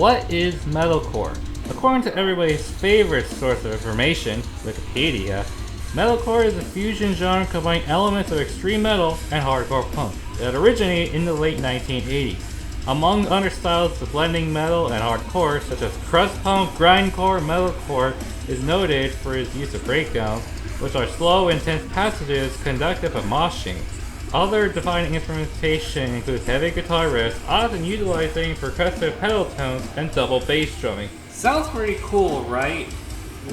What is metalcore? According to everybody's favorite source of information, Wikipedia, metalcore is a fusion genre combining elements of extreme metal and hardcore punk that originated in the late 1980s. Among other styles of blending metal and hardcore, such as crust punk, grindcore, metalcore is noted for its use of breakdowns, which are slow, intense passages, conductive, and moshing. Other defining instrumentation includes heavy guitar riffs, often utilizing percussive pedal tones and double bass drumming. Sounds pretty cool, right?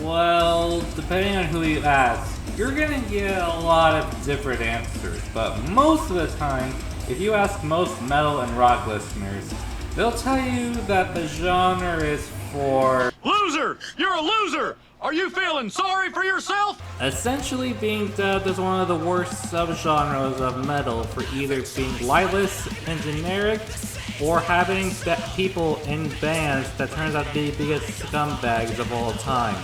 Well, depending on who you ask, you're gonna get a lot of different answers, but most of the time, if you ask most metal and rock listeners, they'll tell you that the genre is for loser! You're a loser! Are you feeling sorry for yourself? Essentially being dubbed as one of the worst subgenres of metal for either being lightless and generic, or having people in bands that turns out to be the biggest scumbags of all time.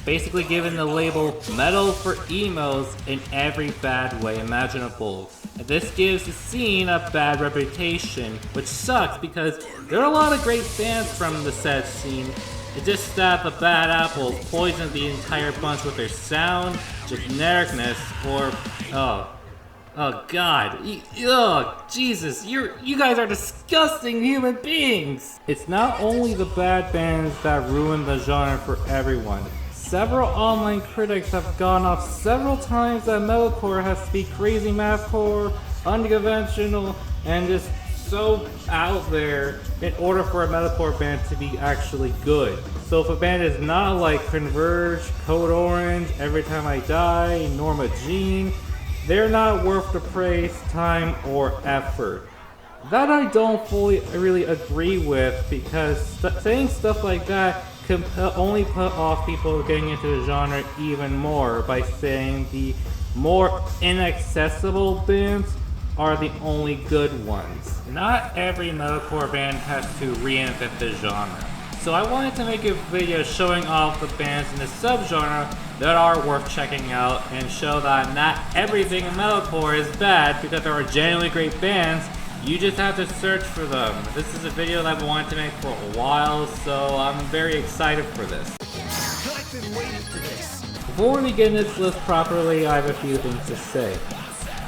Basically giving the label metal for emos in every bad way imaginable. This gives the scene a bad reputation, which sucks because there are a lot of great bands from the said scene. It's just that the bad apples poison the entire bunch with their sound, genericness, or oh god, oh Jesus, you guys are disgusting human beings! It's not only the bad bands that ruin the genre for everyone. Several online critics have gone off several times that metalcore has to be crazy mathcore, unconventional, and just so out there in order for a metalcore band to be actually good. So if a band is not like Converge, Code Orange, Every Time I Die, Norma Jean, they're not worth the praise, time, or effort. That I don't really agree with, because saying stuff like that can only put off people getting into the genre even more by saying the more inaccessible bands are the only good ones. Not every metalcore band has to reinvent the genre. So I wanted to make a video showing off the bands in the subgenre that are worth checking out and show that not everything in metalcore is bad because there are genuinely great bands. You just have to search for them. This is a video that I've wanted to make for a while, so I'm very excited for this. Before we begin this list properly, I have a few things to say.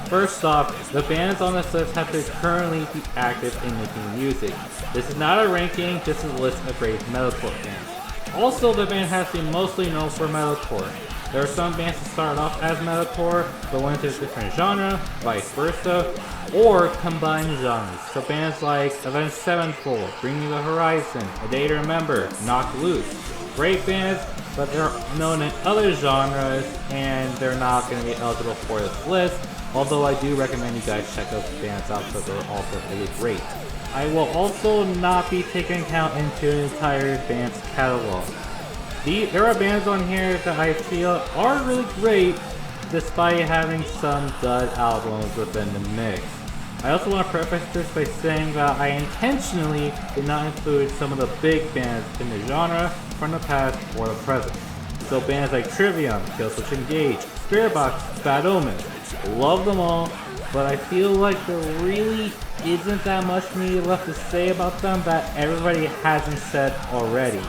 First off, the bands on this list have to currently be active in making music. This is not a ranking, just a list of great metalcore bands. Also, the band has to be mostly known for metalcore. There are some bands that start off as metalcore, but went into a different genre, vice versa, or combine genres. So bands like Avenged Sevenfold, Bring Me the Horizon, A Day to Remember, Knock Loose. Great bands, but they're known in other genres, and they're not going to be eligible for this list. Although I do recommend you guys check those bands out because they're also really great. I will also not be taking account into an entire band's catalog. There are bands on here that I feel are really great despite having some dud albums within the mix. I also want to preface this by saying that I intentionally did not include some of the big bands in the genre from the past or the present. So bands like Trivium, Killswitch Engage, Spiritbox, Bad Omens. Love them all, but I feel like there really isn't that much media left to say about them that everybody hasn't said already.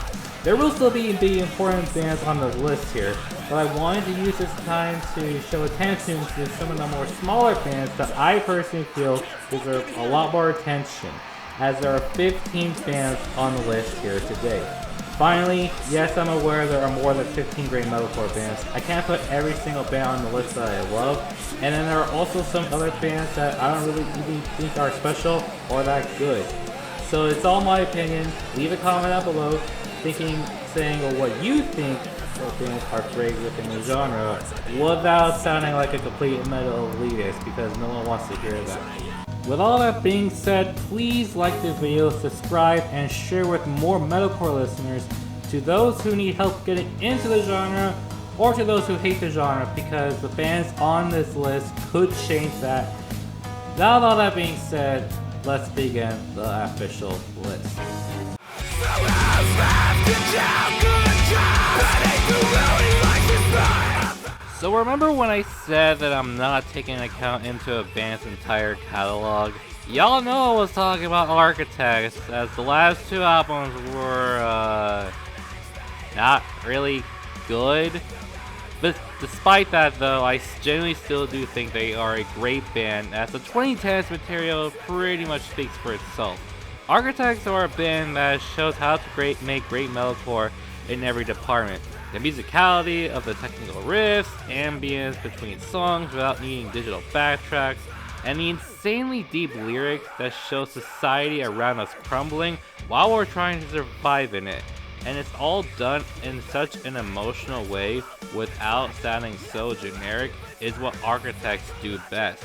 There will still be important bands on the list here, but I wanted to use this time to show attention to some of the more smaller bands that I personally feel deserve a lot more attention, as there are 15 bands on the list here today. Finally, yes, I'm aware there are more than 15 great metalcore bands. I can't put every single band on the list that I love, and then there are also some other bands that I don't really even think are special or that good. So it's all my opinion. Leave a comment down below, saying what you think bands are great within the genre, without sounding like a complete metal elitist, because no one wants to hear that. With all that being said, please like the video, subscribe, and share with more metalcore listeners, to those who need help getting into the genre, or to those who hate the genre, because the bands on this list could change that. Now with all that being said, let's begin the official list. So remember when I said that I'm not taking account into a band's entire catalog? Y'all know I was talking about Architects, as the last two albums were, not really good. But despite that though, I genuinely still do think they are a great band, as the 2010s material pretty much speaks for itself. Architects are a band that shows how to make great metalcore in every department. The musicality of the technical riffs, ambience between songs without needing digital backtracks, and the insanely deep lyrics that show society around us crumbling while we're trying to survive in it. And it's all done in such an emotional way without sounding so generic is what Architects do best.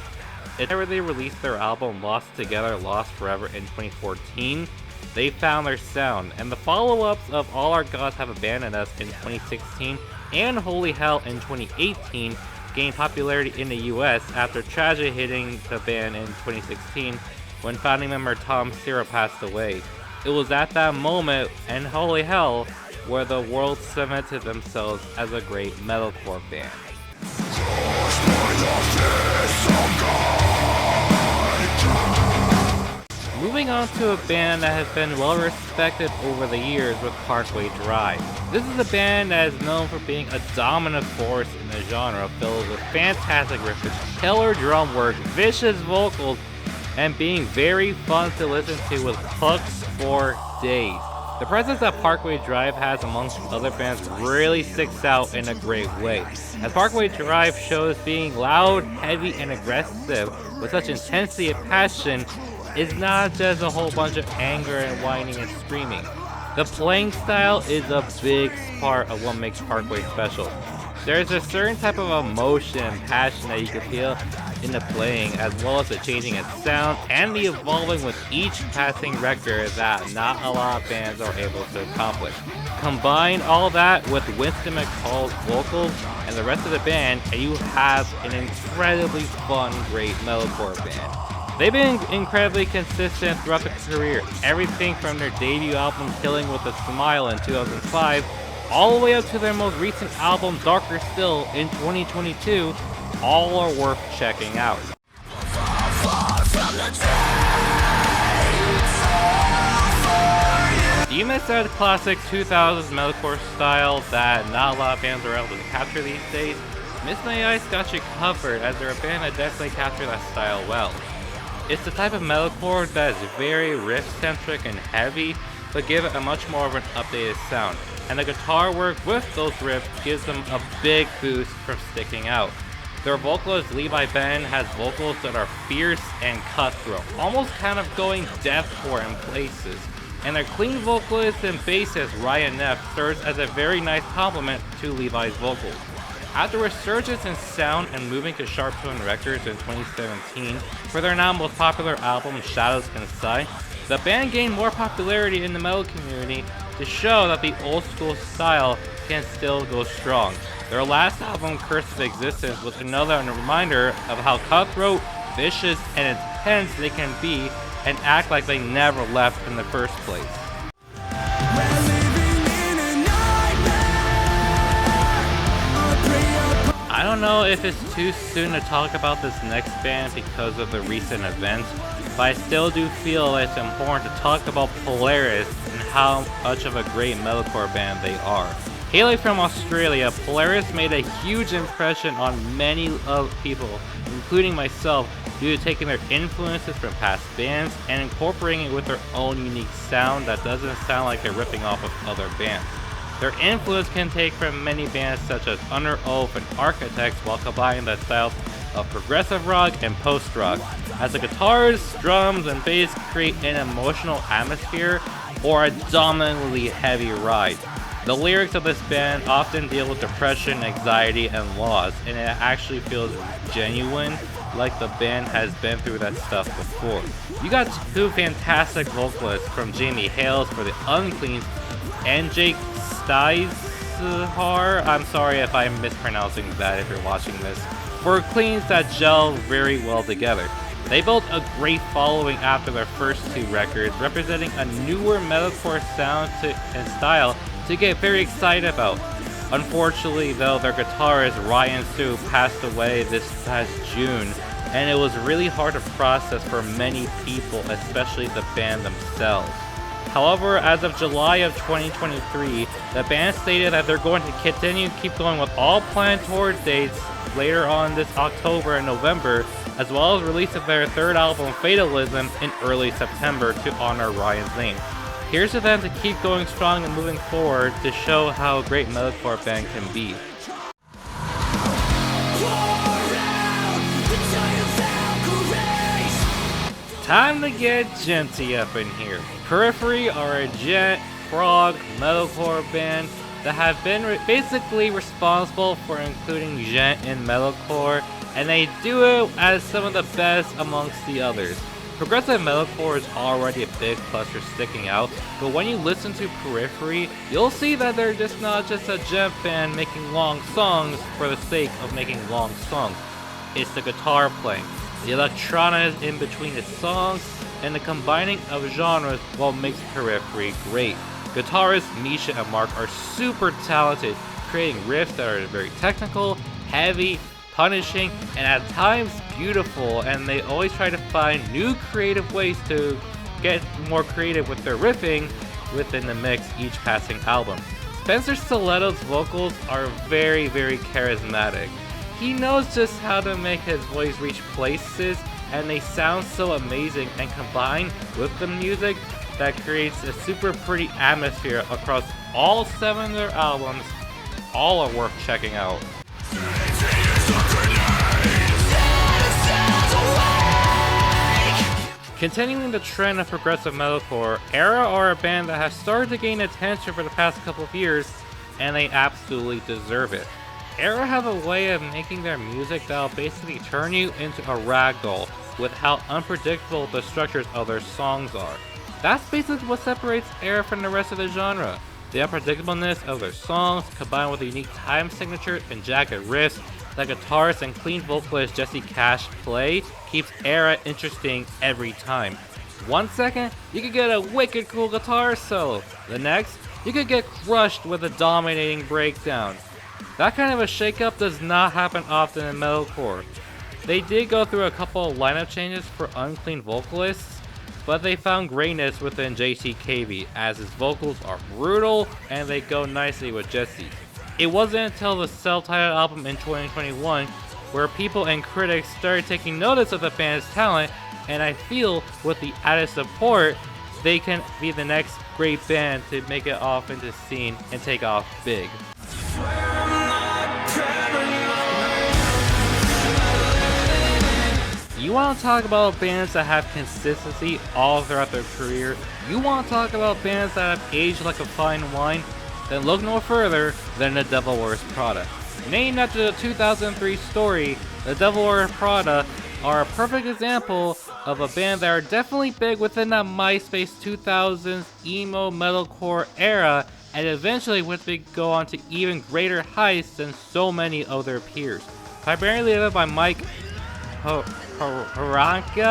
Whenever they released their album Lost Together, Lost Forever in 2014, they found their sound, and the follow-ups of All Our Gods Have Abandoned Us in 2016 and Holy Hell in 2018 gained popularity in the US after tragedy hitting the band in 2016 when founding member Tom Cera passed away. It was at that moment, and Holy Hell, where the world cemented themselves as a great metalcore band. Moving on to a band that has been well respected over the years with Parkway Drive. This is a band that is known for being a dominant force in the genre, filled with fantastic riffs, killer drum work, vicious vocals, and being very fun to listen to with hooks for days. The presence that Parkway Drive has amongst other bands really sticks out in a great way, as Parkway Drive shows being loud, heavy, and aggressive with such intensity and passion is not just a whole bunch of anger and whining and screaming. The playing style is a big part of what makes Parkway special. There's a certain type of emotion and passion that you can feel in the playing, as well as the changing its sound and the evolving with each passing record that not a lot of bands are able to accomplish. Combine all that with Winston McCall's vocals and the rest of the band, and you have an incredibly fun, great metalcore band. They've been incredibly consistent throughout their career, everything from their debut album Killing With a Smile in 2005, all the way up to their most recent album Darker Still in 2022, all are worth checking out. Demon said classic 2000s metalcore style that not a lot of bands are able to capture these days. Miss May Ice got you covered, as they're a band that definitely capture that style well. It's the type of metalcore that is very riff-centric and heavy, but give it a much more of an updated sound, and the guitar work with those riffs gives them a big boost from sticking out. Their vocalist Levi Ben has vocals that are fierce and cutthroat, almost kind of going deathcore in places, and their clean vocalist and bassist Ryan Neff serves as a very nice complement to Levi's vocals. After a resurgence in sound and moving to Sharp Tone Records in 2017 for their now most popular album Shadows Inside, the band gained more popularity in the metal community to show that the old school style can still go strong. Their last album, Curse of Existence, was another reminder of how cutthroat, vicious, and intense they can be and act like they never left in the first place. I don't know if it's too soon to talk about this next band because of the recent events, but I still do feel it's important to talk about Polaris and how much of a great metalcore band they are. Hailing from Australia, Polaris made a huge impression on many people, including myself, due to taking their influences from past bands and incorporating it with their own unique sound that doesn't sound like they're ripping off of other bands. Their influence can take from many bands such as Under Oath and Architects, while combining the styles of progressive rock and post-rock, as the guitars, drums, and bass create an emotional atmosphere or a dominantly heavy ride. The lyrics of this band often deal with depression, anxiety, and loss, and it actually feels genuine, like the band has been through that stuff before. You got two fantastic vocalists, from Jamie Hales for the Uncleans and Jake Stizhar, I'm sorry if I'm mispronouncing that if you're watching this, for Cleans that gel very well together. They built a great following after their first two records, representing a newer metalcore sound and style to get very excited about. Unfortunately though, their guitarist Ryan Sue passed away this past June and it was really hard to process for many people, especially the band themselves. However, as of July of 2023, the band stated that they're going to keep going with all planned tour dates later on this October and November, as well as releasing their third album, Fatalism, in early September to honor Ryan's name. Here's to them to keep going strong and moving forward to show how great metalcore band can be. Time to get genty up in here. Periphery are a gent, prog, metalcore band that have been basically responsible for including gent in metalcore, and they do it as some of the best amongst the others. Progressive metalcore is already a big plus for sticking out, but when you listen to Periphery, you'll see that they're just not just a gent band making long songs for the sake of making long songs. It's the guitar playing, the electronica in between the songs, and the combining of genres what makes Periphery great. Guitarists Misha and Mark are super talented, creating riffs that are very technical, heavy, punishing, and at times beautiful, and they always try to find new creative ways to get more creative with their riffing within the mix each passing album. Spencer Stiletto's vocals are very, very charismatic. He knows just how to make his voice reach places, and they sound so amazing, and combined with the music that creates a super pretty atmosphere across all 7 of their albums. All are worth checking out. Continuing the trend of progressive metalcore, Era are a band that has started to gain attention for the past couple of years, and they absolutely deserve it. Era have a way of making their music that'll basically turn you into a ragdoll with how unpredictable the structures of their songs are. That's basically what separates Era from the rest of the genre. The unpredictableness of their songs, combined with the unique time signature and jagged riffs that guitarist and clean vocalist Jesse Cash play, keeps Era interesting every time. 1 second, you could get a wicked cool guitar solo. The next, you could get crushed with a dominating breakdown. That kind of a shakeup does not happen often in metalcore. They did go through a couple of lineup changes for unclean vocalists, but they found greatness within JTKV, as his vocals are brutal and they go nicely with Jesse. It wasn't until the self-titled album in 2021 where people and critics started taking notice of the band's talent, and I feel with the added support, they can be the next great band to make it off into the scene and take off big. You want to talk about bands that have consistency all throughout their career? You want to talk about bands that have aged like a fine wine? Then look no further than The Devil Wears Prada. Named after the 2003 story, The Devil Wears Prada are a perfect example of a band that are definitely big within that MySpace 2000s emo metalcore era, and eventually would go on to even greater heights than so many of their peers. Primarily led by Mike Haranka,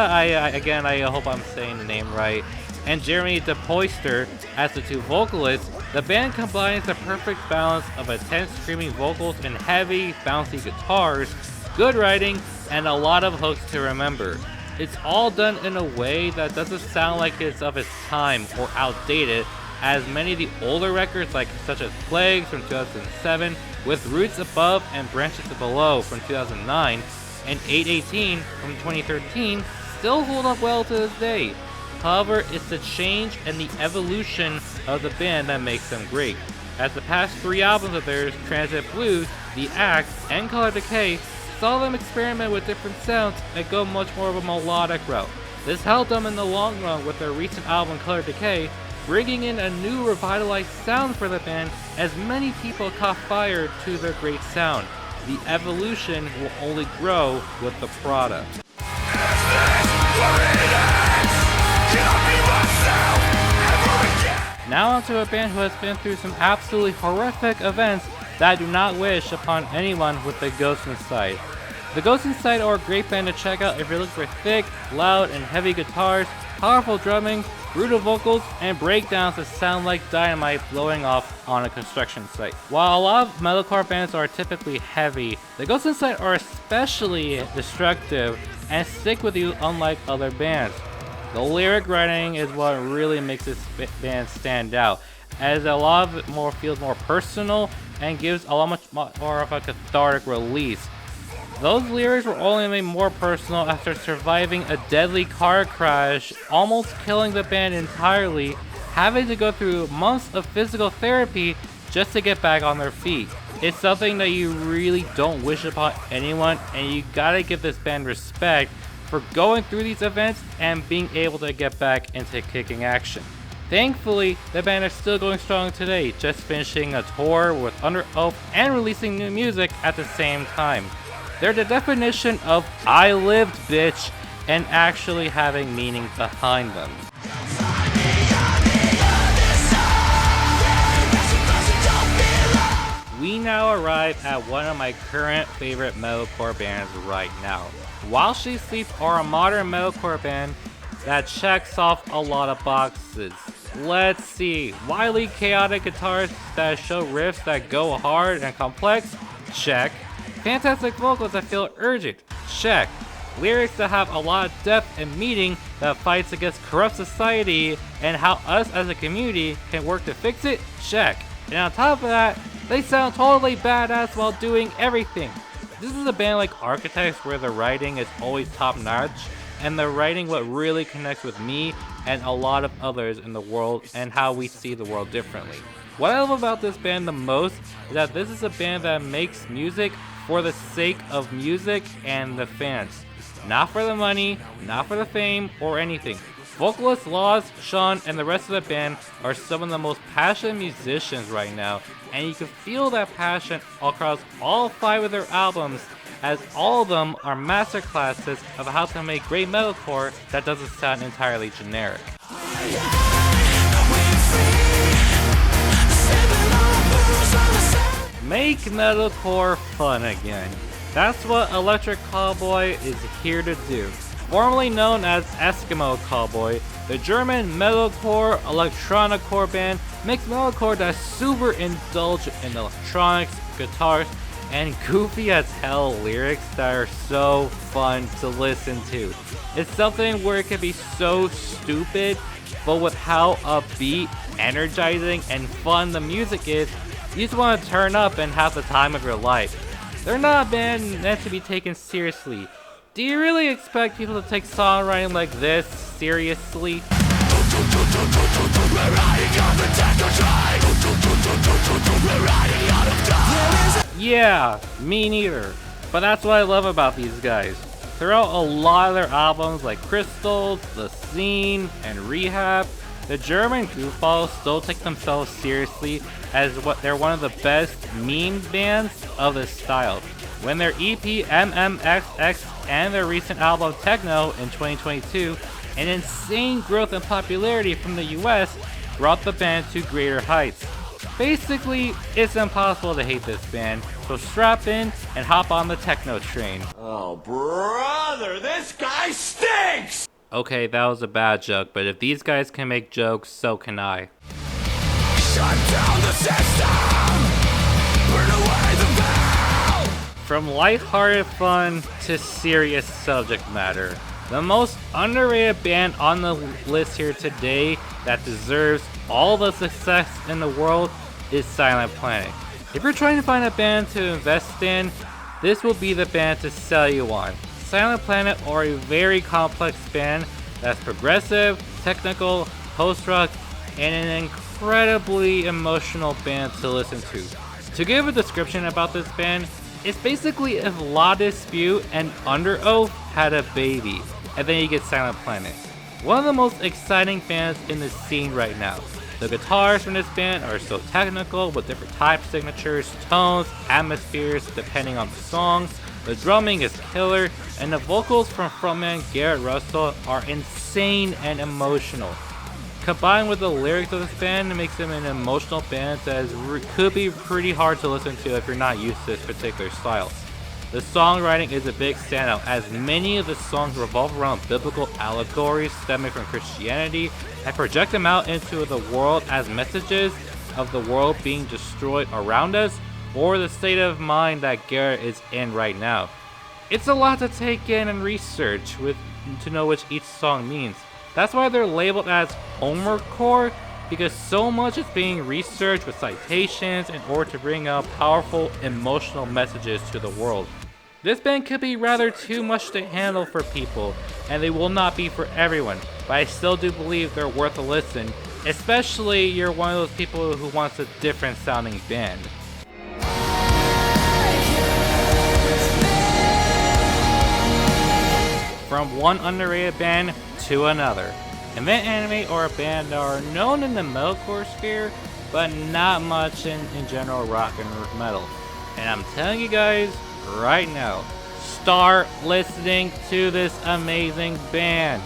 I hope I'm saying the name right, and Jeremy DePoyster as the 2 vocalists, the band combines the perfect balance of intense screaming vocals and heavy, bouncy guitars, good writing, and a lot of hooks to remember. It's all done in a way that doesn't sound like it's of its time or outdated, as many of the older records such as Plagues from 2007, with Roots Above and Branches Below from 2009, and 818 from 2013 still hold up well to this day. However, it's the change and the evolution of the band that makes them great, as the past 3 albums of theirs, Transit Blues, The Act, and Color Decay, saw them experiment with different sounds and go much more of a melodic route. This helped them in the long run with their recent album Color Decay, bringing in a new revitalized sound for the band, as many people caught fire to their great sound. The evolution will only grow with the product. Now onto a band who has been through some absolutely horrific events that I do not wish upon anyone with the Ghost Inside. The Ghost Inside are a great band to check out if you're looking for thick, loud, and heavy guitars, powerful drumming, brutal vocals, and breakdowns that sound like dynamite blowing off on a construction site. While a lot of metalcore bands are typically heavy, the Ghost Inside are especially destructive and stick with you unlike other bands. The lyric writing is what really makes this band stand out, as a lot of it feels more personal and gives a lot much more of a cathartic release. Those lyrics were only made more personal after surviving a deadly car crash, almost killing the band entirely, having to go through months of physical therapy just to get back on their feet. It's something that you really don't wish upon anyone, and you gotta give this band respect for going through these events and being able to get back into kicking action. Thankfully, the band is still going strong today, just finishing a tour with Under Oath and releasing new music at the same time. They're the definition of I lived, bitch, and actually having meaning behind them. We now arrive at one of my current favorite metalcore bands right now. While She Sleeps are a modern metalcore band that checks off a lot of boxes. Let's see, wily chaotic guitars that show riffs that go hard and complex? Check. Fantastic vocals that feel urgent? Check. Lyrics that have a lot of depth and meaning that fights against corrupt society and how us as a community can work to fix it? Check. And on top of that, they sound totally badass while doing everything. This is a band like Architects where the writing is always top notch, and the writing what really connects with me and a lot of others in the world and how we see the world differently. What I love about this band the most is that this is a band that makes music for the sake of music and the fans. Not for the money, not for the fame, or anything. Vocalists, Laws, Sean, and the rest of the band are some of the most passionate musicians right now, and you can feel that passion across all 5 of their albums, as all of them are masterclasses of how to make great metalcore that doesn't sound entirely generic. Make metalcore fun again. That's what Electric Cowboy is here to do. Formerly known as Eskimo Cowboy, the German metalcore electronicore band makes metalcore that's super indulgent in electronics, guitars, and goofy as hell lyrics that are so fun to listen to. It's something where it can be so stupid, but with how upbeat, energizing, and fun the music is, you just want to turn up and have the time of your life. They're not a band meant to be taken seriously. Do you really expect people to take songwriting like this seriously? Yeah, me neither. But that's what I love about these guys. Throughout a lot of their albums like Crystals, The Scene, and Rehab, the German goofballs still take themselves seriously as they're one of the best meme bands of this style. When their EP MMXX and their recent album Techno in 2022, an insane growth in popularity from the US brought the band to greater heights. Basically, it's impossible to hate this band, so strap in and hop on the techno train. Oh, brother, this guy stinks! Okay, that was a bad joke, but if these guys can make jokes, so can I. Shut down the system! Burn away the veil! From lighthearted fun to serious subject matter, the most underrated band on the list here today that deserves all the success in the world is Silent Planet. If you're trying to find a band to invest in, this will be the band to sell you on. Silent Planet are a very complex band that's progressive, technical, post-rock, and an incredibly emotional band to listen to. To give a description about this band, it's basically if La Dispute and Under Oath had a baby, and then you get Silent Planet. One of the most exciting bands in the scene right now. The guitars from this band are so technical with different type signatures, tones, atmospheres depending on the songs. The drumming is killer, and the vocals from frontman Garrett Russell are insane and emotional. Combined with the lyrics of this band, it makes them an emotional band that could be pretty hard to listen to if you're not used to this particular style. The songwriting is a big standout, as many of the songs revolve around biblical allegories stemming from Christianity and project them out into the world as messages of the world being destroyed around us or the state of mind that Garrett is in right now. It's a lot to take in and research to know which each song means. That's why they're labeled as homecore, because so much is being researched with citations in order to bring out powerful emotional messages to the world. This band could be rather too much to handle for people, and they will not be for everyone, but I still do believe they're worth a listen, especially you're one of those people who wants a different sounding band. From one underrated band to another. Event Anime are a band that are known in the metalcore sphere, but not much in general rock and metal. And I'm telling you guys right now, start listening to this amazing band.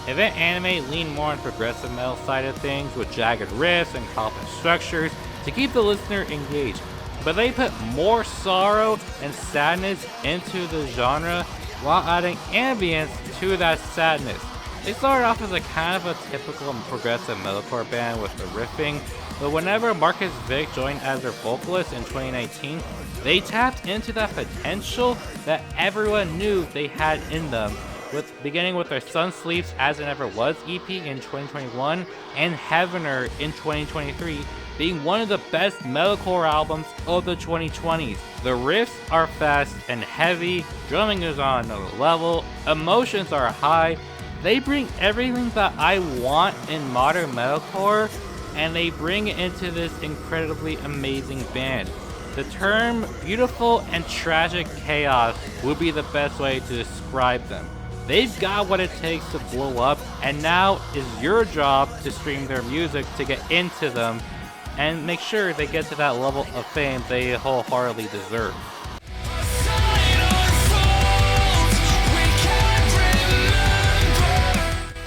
Event Anime lean more on progressive metal side of things with jagged riffs and complex structures to keep the listener engaged, but they put more sorrow and sadness into the genre while adding ambience to that sadness. They started off as a kind of a typical progressive metalcore band with the riffing, but whenever Marcus Vick joined as their vocalist in 2019, they tapped into that potential that everyone knew they had in them, beginning with their Sun Sleeps As It Never Was EP in 2021 and Heavener in 2023, being one of the best metalcore albums of the 2020s. The riffs are fast and heavy, drumming is on another level, emotions are high. They bring everything that I want in modern metalcore, and they bring it into this incredibly amazing band. The term beautiful and tragic chaos would be the best way to describe them. They've got what it takes to blow up, and now is your job to stream their music to get into them and make sure they get to that level of fame they wholeheartedly deserve.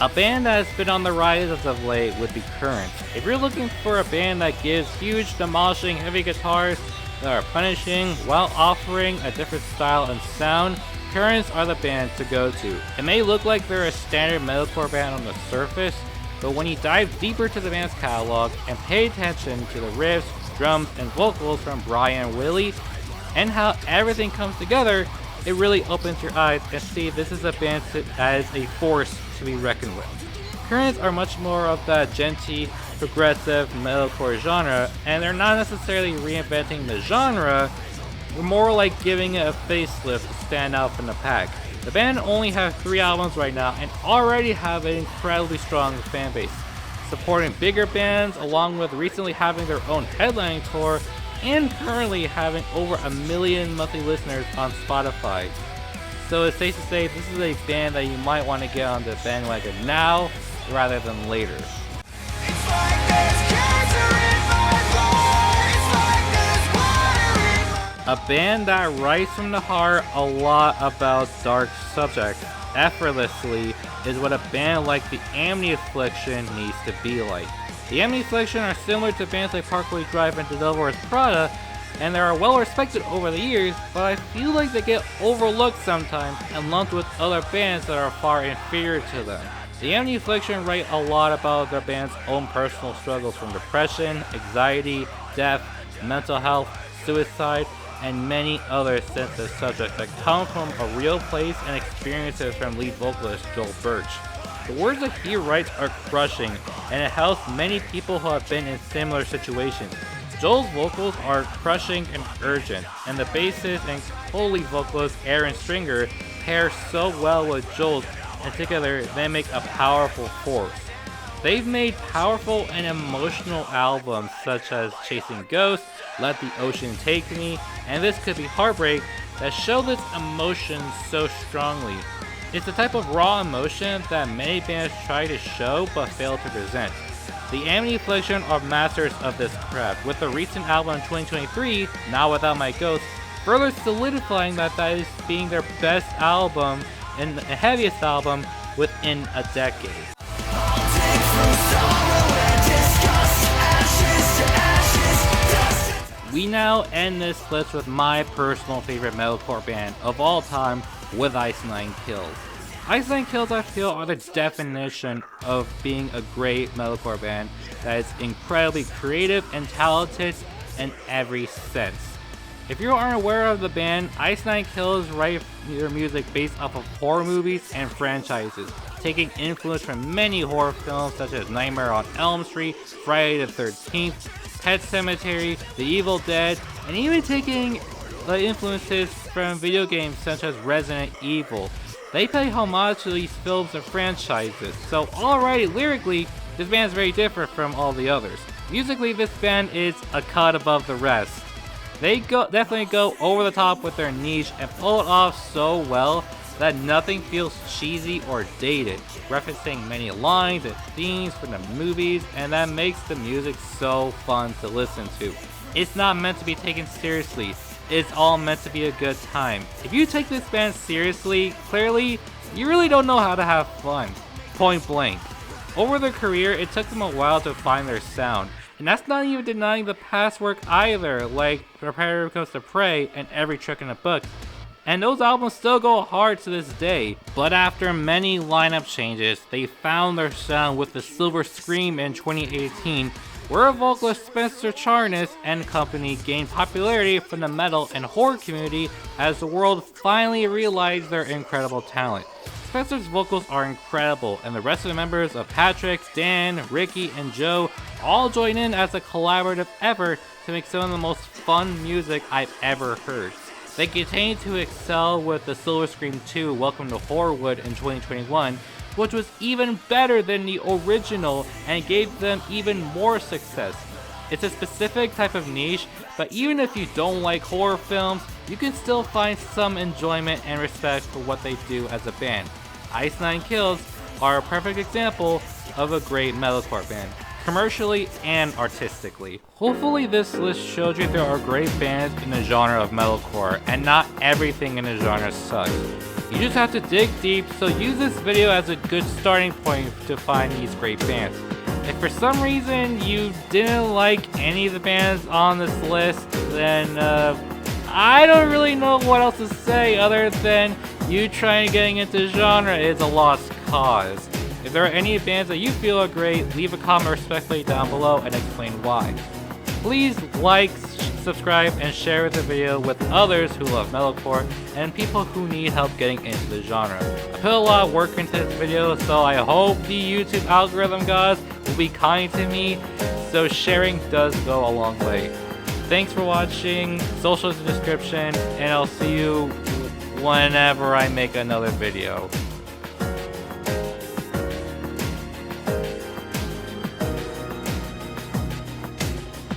A band that has been on the rise as of late would be Currents. If you're looking for a band that gives huge, demolishing, heavy guitars that are punishing while offering a different style and sound, Currents are the band to go to. It may look like they're a standard metalcore band on the surface, but when you dive deeper to the band's catalog and pay attention to the riffs, drums, and vocals from Brian and Willie, and how everything comes together, it really opens your eyes and see this is a band that is a force to be reckoned with. Currents are much more of that genty, progressive metalcore genre, and they're not necessarily reinventing the genre, they're more like giving it a facelift to stand out from the pack. The band only have 3 albums right now and already have an incredibly strong fan base, supporting bigger bands along with recently having their own headlining tour and currently having over 1 million monthly listeners on Spotify. So it's safe to say this is a band that you might want to get on the bandwagon now rather than later. A band that writes from the heart a lot about dark subjects effortlessly is what a band like the Affliction needs to be like. The Affliction are similar to bands like Parkway Drive and The Devil Wears Prada, and they are well respected over the years, but I feel like they get overlooked sometimes and lumped with other bands that are far inferior to them. The Affliction write a lot about their band's own personal struggles from depression, anxiety, death, mental health, suicide, and many other sensitive subjects that come from a real place and experiences from lead vocalist Joel Birch. The words that he writes are crushing, and it helps many people who have been in similar situations. Joel's vocals are crushing and urgent, and the bassist and co-lead vocalist Aaron Stringer pair so well with Joel's, and together they make a powerful force. They've made powerful and emotional albums such as Chasing Ghosts, Let the Ocean Take Me, and This Could Be Heartbreak that show this emotion so strongly. It's the type of raw emotion that many bands try to show but fail to present. The Affliction are masters of this craft, with the recent album in 2023, Not Without My Ghost, further solidifying that is being their best album and the heaviest album within a decade. We now end this list with my personal favorite metalcore band of all time, with Ice Nine Kills. Ice Nine Kills, I feel, are the definition of being a great metalcore band that is incredibly creative and talented in every sense. If you aren't aware of the band, Ice Nine Kills write their music based off of horror movies and franchises, taking influence from many horror films such as Nightmare on Elm Street, Friday the 13th, Pet Sematary, The Evil Dead, and even taking influences from video games such as Resident Evil. They pay homage to these films and franchises, so already lyrically, this band is very different from all the others. Musically, this band is a cut above the rest. They definitely go over the top with their niche and pull it off so well that nothing feels cheesy or dated, referencing many lines and themes from the movies, and that makes the music so fun to listen to. It's not meant to be taken seriously, it's all meant to be a good time. If you take this band seriously, clearly, you really don't know how to have fun. Point blank. Over their career, it took them a while to find their sound. And that's not even denying the past work either, like Prepare Comes to Prey and Every Trick in the Book. And those albums still go hard to this day. But after many lineup changes, they found their sound with the Silver Scream in 2018, where vocalist Spencer Charnas and company gained popularity from the metal and horror community as the world finally realized their incredible talent. Spencer's vocals are incredible, and the rest of the members of Patrick, Dan, Ricky, and Joe all join in as a collaborative effort to make some of the most fun music I've ever heard. They continue to excel with the Silver Scream 2 Welcome to Horrorwood in 2021, which was even better than the original and gave them even more success. It's a specific type of niche, but even if you don't like horror films, you can still find some enjoyment and respect for what they do as a band. Ice Nine Kills are a perfect example of a great metalcore band, commercially and artistically. Hopefully this list showed you there are great bands in the genre of metalcore, and not everything in the genre sucks. You just have to dig deep, so use this video as a good starting point to find these great bands. If for some reason you didn't like any of the bands on this list, then I don't really know what else to say other than you trying getting into genre is a lost cause. If there are any bands that you feel are great, leave a comment respectfully down below and explain why. Please like, subscribe, and share the video with others who love metalcore and people who need help getting into the genre. I put a lot of work into this video, so I hope the YouTube algorithm gods will be kind to me, so sharing does go a long way. Thanks for watching, socials in the description, and I'll see you whenever I make another video.